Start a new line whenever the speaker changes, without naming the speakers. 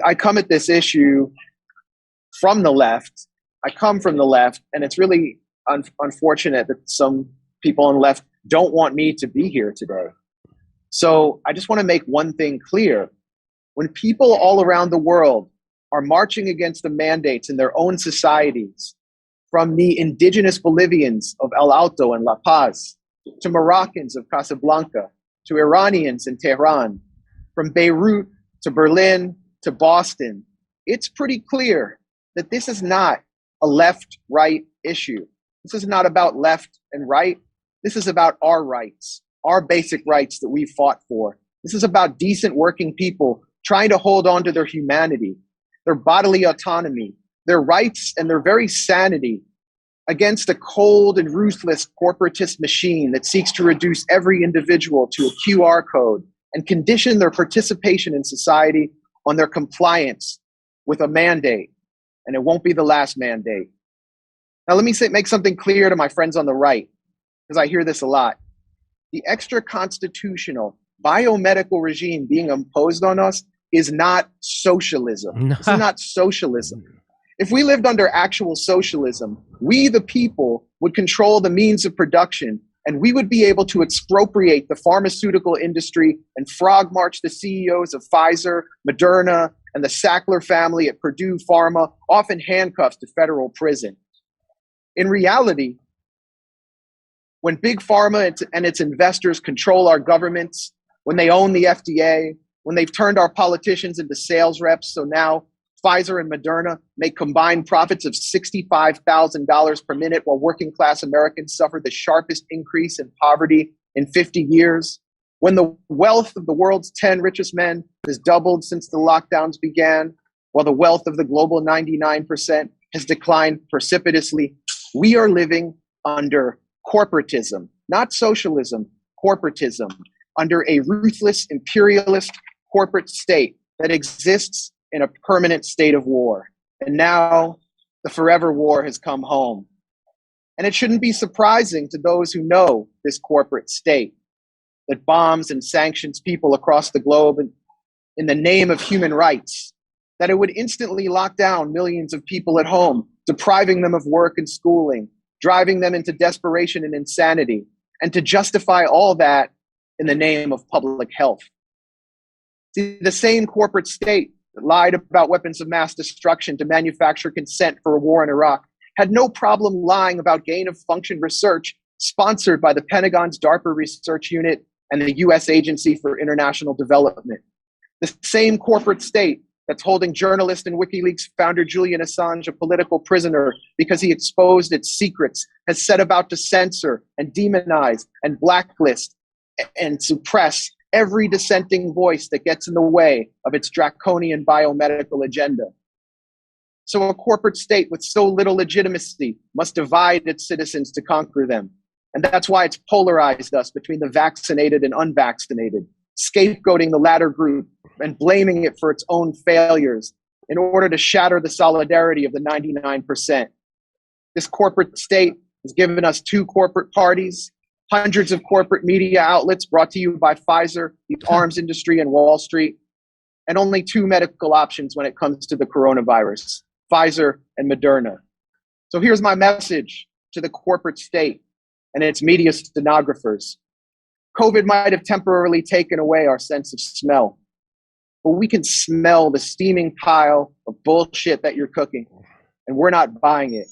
I come at this issue from the left. I come from the left, and it's really unfortunate that some people on the left don't want me to be here today. So I just want to make one thing clear. When people all around the world are marching against the mandates in their own societies, from the indigenous Bolivians of El Alto and La Paz, to Moroccans of Casablanca, to Iranians in Tehran, from Beirut to Berlin to Boston, it's pretty clear that this is not a left-right issue. This is not about left and right. This is about our rights, our basic rights that we fought for. This is about decent working people trying to hold on to their humanity, their bodily autonomy, their rights, and their very sanity against a cold and ruthless corporatist machine that seeks to reduce every individual to a QR code and condition their participation in society on their compliance with a mandate. And it won't be the last mandate. Now, let me make something clear to my friends on the right, because I hear this a lot. The extra-constitutional biomedical regime being imposed on us is not socialism. This is not socialism. If we lived under actual socialism, we, the people, would control the means of production, and we would be able to expropriate the pharmaceutical industry and frog march the CEOs of Pfizer, Moderna, and the Sackler family at Purdue Pharma off in handcuffs to federal prison. In reality, when Big Pharma and its investors control our governments, when they own the FDA, when they've turned our politicians into sales reps, so now Pfizer and Moderna make combined profits of $65,000 per minute while working class Americans suffer the sharpest increase in poverty in 50 years. When the wealth of the world's 10 richest men has doubled since the lockdowns began, while the wealth of the global 99% has declined precipitously, we are living under corporatism, not socialism, corporatism, under a ruthless imperialist corporate state that exists in a permanent state of war. And now the forever war has come home. And it shouldn't be surprising to those who know this corporate state that bombs and sanctions people across the globe in the name of human rights, that it would instantly lock down millions of people at home, depriving them of work and schooling, driving them into desperation and insanity, and to justify all that in the name of public health. See, the same corporate state that lied about weapons of mass destruction to manufacture consent for a war in Iraq had no problem lying about gain-of-function research sponsored by the Pentagon's DARPA Research Unit and the U.S. Agency for International Development. The same corporate state that's holding journalist and WikiLeaks founder Julian Assange a political prisoner because he exposed its secrets has set about to censor and demonize and blacklist and suppress every dissenting voice that gets in the way of its draconian biomedical agenda. So a corporate state with so little legitimacy must divide its citizens to conquer them. And that's why it's polarized us between the vaccinated and unvaccinated, scapegoating the latter group and blaming it for its own failures in order to shatter the solidarity of the 99%. This corporate state has given us two corporate parties, hundreds of corporate media outlets brought to you by Pfizer, the arms industry, and Wall Street, and only two medical options when it comes to the coronavirus, Pfizer and Moderna. So here's my message to the corporate state and its media stenographers. COVID might have temporarily taken away our sense of smell, but we can smell the steaming pile of bullshit that you're cooking, and we're not buying it.